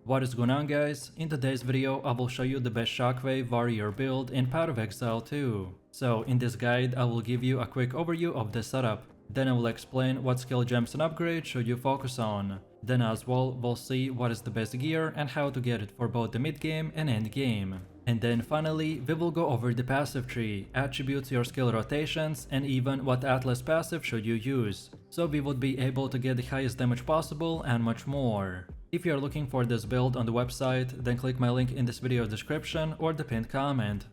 What is going on, guys? In today's video I will show you the best Shockwave warrior build in Path of Exile 2. So in this guide I will give you a quick overview of the setup. Then I will explain what skill gems and upgrades should you focus on. Then as well we'll see what is the best gear and how to get it for both the mid game and end game. And then finally we will go over the passive tree, attributes, your skill rotations, and even what Atlas passive should you use, so we would be able to get the highest damage possible and much more. If you are looking for this build on the website, then click my link in this video description or the pinned comment.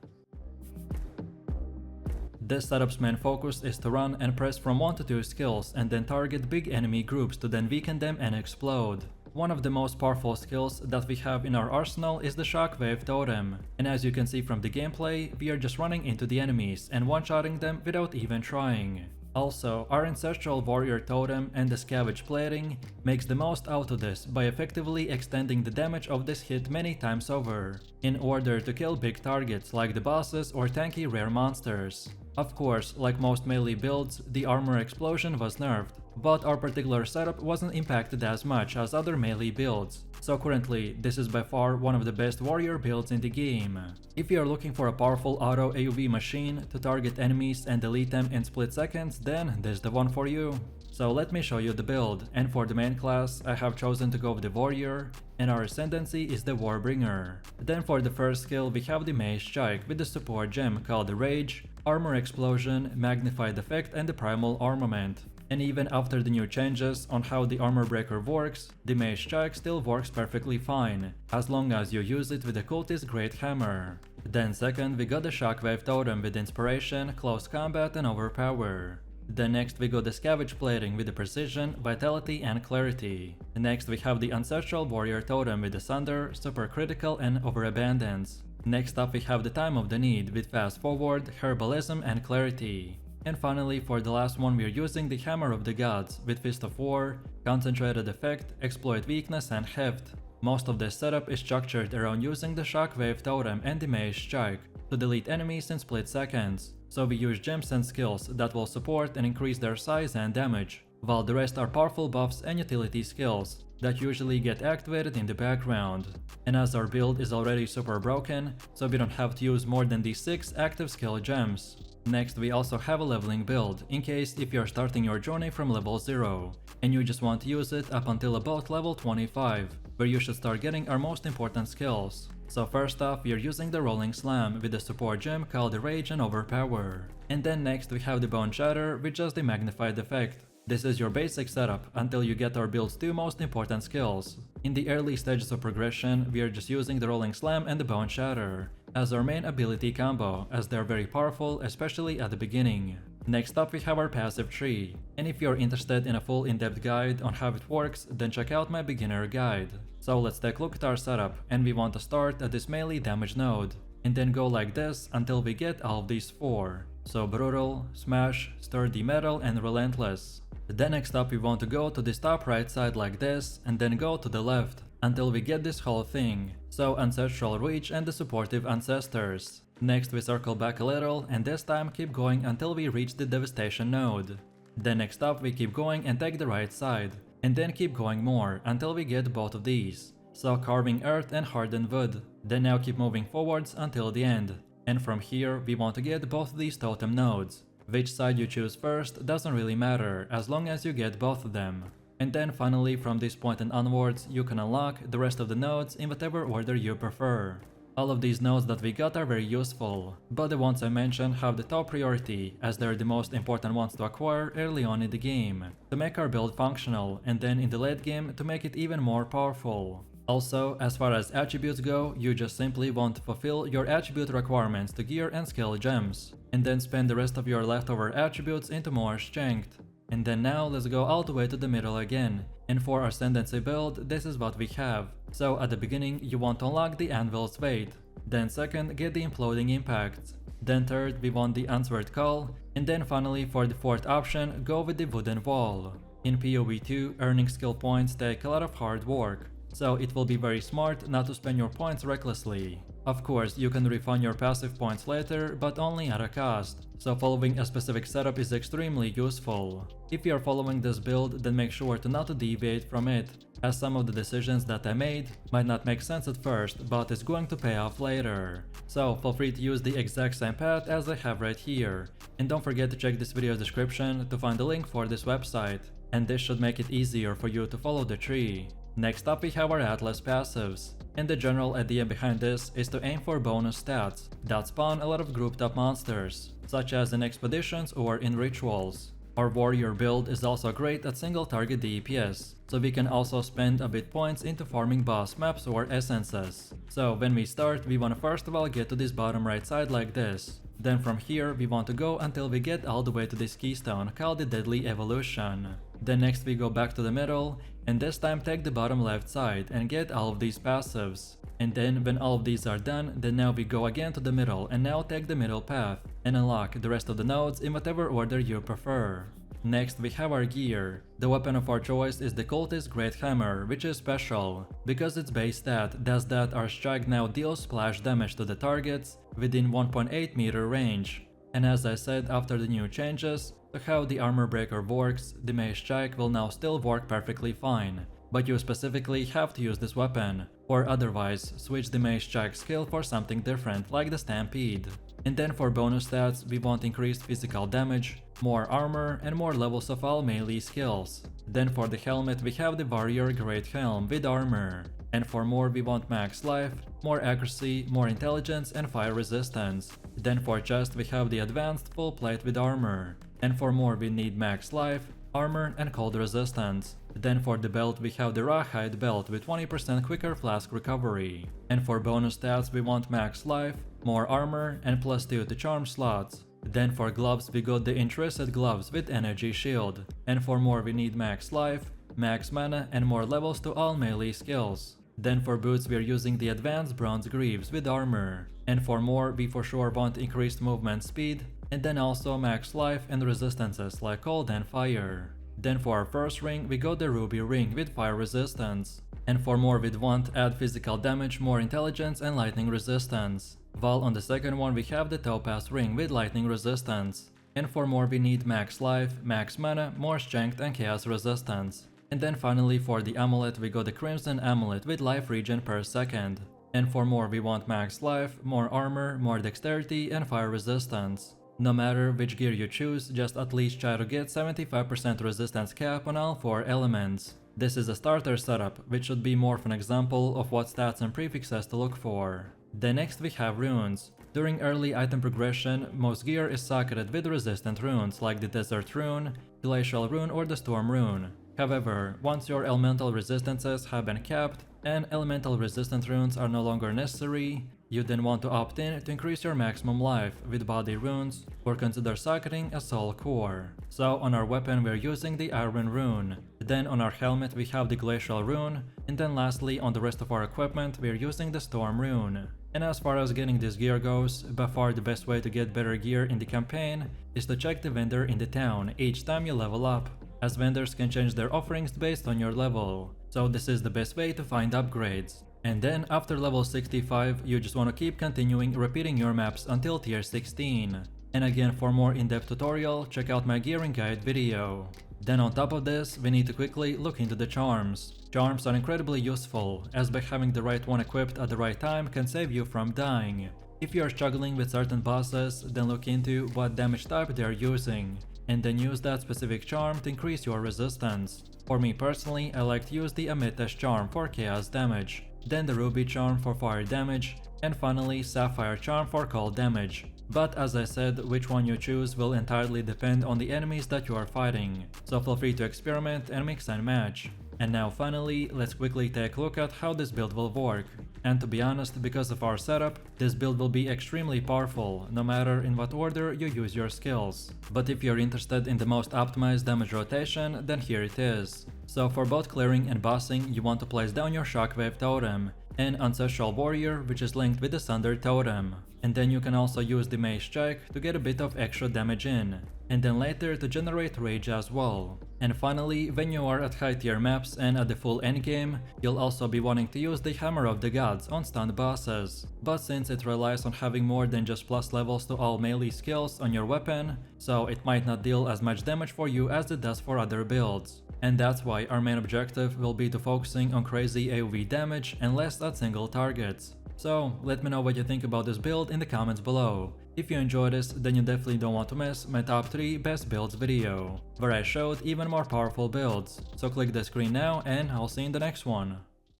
This setup's main focus is to run and press from 1 to 2 skills and then target big enemy groups to then weaken them and explode. One of the most powerful skills that we have in our arsenal is the Shockwave totem, and as you can see from the gameplay, we are just running into the enemies and one-shotting them without even trying. Also, our ancestral warrior totem and the scavenge plating makes the most out of this by effectively extending the damage of this hit many times over, in order to kill big targets like the bosses or tanky rare monsters. Of course, like most melee builds, the armor explosion was nerfed, but our particular setup wasn't impacted as much as other melee builds, so currently this is by far one of the best warrior builds in the game. If you are looking for a powerful auto AoV machine to target enemies and delete them in split seconds, then this is the one for you. So let me show you the build, and for the main class I have chosen to go with the warrior, and our Ascendancy is the warbringer. Then for the first skill we have the Mage Strike with the support gem called the Rage, Armor Explosion, Magnified Effect, and the Primal Armament. And even after the new changes on how the armor breaker works, the Mage Strike still works perfectly fine, as long as you use it with the cultist Great Hammer. Then second we got the Shockwave totem with Inspiration, Close Combat, and Overpower. Then next we got the scavenge plating with the Precision, Vitality, and Clarity. Next we have the ancestral warrior totem with the Sunder, Super Critical, and Overabundance. Next up we have the Time of the Need with Fast Forward, Herbalism, and Clarity. And finally, for the last one we are using the Hammer of the Gods with Fist of War, Concentrated Effect, Exploit Weakness, and Heft. Most of this setup is structured around using the Shockwave totem and the Mage Strike to delete enemies in split seconds, so we use gems and skills that will support and increase their size and damage, while the rest are powerful buffs and utility skills that usually get activated in the background. And as our build is already super broken, so we don't have to use more than these 6 active skill gems. Next we also have a leveling build, in case if you're starting your journey from level 0, and you just want to use it up until about level 25, where you should start getting our most important skills. So first off we are using the Rolling Slam with the support gem called the Rage and Overpower. And then next we have the Bone Shatter with just the Magnified Effect. This is your basic setup until you get our build's 2 most important skills. In the early stages of progression we are just using the Rolling Slam and the Bone Shatter as our main ability combo, as they are very powerful, especially at the beginning. Next up we have our passive tree, and if you're interested in a full in-depth guide on how it works, then check out my beginner guide. So let's take a look at our setup, and we want to start at this melee damage node, and then go like this until we get all of these 4. So Brutal, Smash, Sturdy Metal, and Relentless. Then next up we want to go to this top right side like this, and then go to the left until we get this whole thing, so Ancestral Reach and the Supportive Ancestors. Next we circle back a little, and this time keep going until we reach the Devastation node. Then next up we keep going and take the right side, and then keep going more until we get both of these, so Carving Earth and Hardened Wood. Then now keep moving forwards until the end, and from here we want to get both of these totem nodes. Which side you choose first doesn't really matter as long as you get both of them. And then finally from this point and onwards you can unlock the rest of the nodes in whatever order you prefer. All of these nodes that we got are very useful, but the ones I mentioned have the top priority as they're the most important ones to acquire early on in the game, to make our build functional, and then in the late game to make it even more powerful. Also, as far as attributes go, you just simply want to fulfill your attribute requirements to gear and skill gems, and then spend the rest of your leftover attributes into more strength. And then now let's go all the way to the middle again, and for our Ascendancy build this is what we have. So at the beginning you want to unlock the Anvil's Weight, then second get the Imploding Impacts, then third we want the Answered Call, and then finally for the fourth option go with the Wooden Wall. In PoE2 earning skill points take a lot of hard work, so it will be very smart not to spend your points recklessly. Of course, you can refund your passive points later, but only at a cost, so following a specific setup is extremely useful. If you are following this build, then make sure to not to deviate from it, as some of the decisions that I made might not make sense at first, but is going to pay off later. So feel free to use the exact same path as I have right here, and don't forget to check this video description to find the link for this website, and this should make it easier for you to follow the tree. Next up we have our Atlas passives, and the general idea behind this is to aim for bonus stats that spawn a lot of grouped up monsters, such as in expeditions or in rituals. Our warrior build is also great at single target DPS, so we can also spend a bit points into farming boss maps or essences. So when we start, we want to first of all get to this bottom right side like this. Then from here we want to go until we get all the way to this keystone called the Deadly Evolution. Then next we go back to the middle, and this time take the bottom left side and get all of these passives. And then when all of these are done, then now we go again to the middle and now take the middle path and unlock the rest of the nodes in whatever order you prefer. Next we have our gear. The weapon of our choice is the Cultist Great Hammer, which is special because its base stat does that our strike now deals splash damage to the targets within 1.8 meter range. And as I said, after the new changes to how the armor breaker works, the mace strike will now still work perfectly fine, but you specifically have to use this weapon, or otherwise switch the mace strike skill for something different like the Stampede. And then for bonus stats, we want increased physical damage, more armor, and more levels of all melee skills. Then for the helmet we have the Warrior Great Helm with armor. And for more we want max life, more accuracy, more intelligence, and fire resistance. Then for chest we have the advanced full plate with armor. And for more we need max life, armor, and cold resistance. Then for the belt we have the Rawhide belt with 20% quicker flask recovery. And for bonus stats we want max life, more armor, and +2 to charm slots. Then for gloves we got the Interested gloves with energy shield. And for more we need max life, max mana, and more levels to all melee skills. Then for boots we are using the advanced bronze greaves with armor. And for more we for sure want increased movement speed, and then also max life and resistances like cold and fire. Then for our first ring we got the ruby ring with fire resistance. And for more we'd want add physical damage, more intelligence, and lightning resistance. While on the second one we have the topaz ring with lightning resistance. And for more we need max life, max mana, more strength, and chaos resistance. And then finally for the amulet we got the crimson amulet with life regen per second. And for more we want max life, more armor, more dexterity, and fire resistance. No matter which gear you choose, just at least try to get 75% resistance cap on all 4 elements. This is a starter setup, which should be more of an example of what stats and prefixes to look for. Then next we have runes. During early item progression, most gear is socketed with resistant runes like the Desert Rune, Glacial Rune, or the Storm Rune. However, once your elemental resistances have been capped and elemental resistant runes are no longer necessary, you then want to opt in to increase your maximum life with body runes or consider socketing a soul core. So on our weapon we're using the Iron Rune, then on our helmet we have the Glacial Rune, and then lastly on the rest of our equipment we're using the Storm Rune. And as far as getting this gear goes, by far the best way to get better gear in the campaign is to check the vendor in the town each time you level up, as vendors can change their offerings based on your level. So this is the best way to find upgrades. And then after level 65, you just want to keep continuing repeating your maps until tier 16. And again, for more in-depth tutorial, check out my gearing guide video. Then on top of this, we need to quickly look into the charms. Charms are incredibly useful, as by having the right one equipped at the right time can save you from dying. If you are struggling with certain bosses, then look into what damage type they are using, and then use that specific charm to increase your resistance. For me personally, I like to use the Amethyst charm for chaos damage, then the Ruby charm for fire damage, and finally Sapphire charm for cold damage. But as I said, which one you choose will entirely depend on the enemies that you are fighting, so feel free to experiment and mix and match. And now finally, let's quickly take a look at how this build will work. And to be honest, because of our setup, this build will be extremely powerful, no matter in what order you use your skills. But if you're interested in the most optimized damage rotation, then here it is. So for both clearing and bossing, you want to place down your Shockwave totem, an Ancestral Warrior, which is linked with the Sunder totem. And then you can also use the Mace check to get a bit of extra damage in, and then later to generate rage as well. And finally, when you are at high tier maps and at the full endgame, you'll also be wanting to use the Hammer of the Gods on stunned bosses. But since it relies on having more than just plus levels to all melee skills on your weapon, so it might not deal as much damage for you as it does for other builds. And that's why our main objective will be to focusing on crazy AoE damage and less at single targets. So let me know what you think about this build in the comments below. If you enjoyed this, then you definitely don't want to miss my top 3 best builds video, where I showed even more powerful builds. So click the screen now and I'll see you in the next one.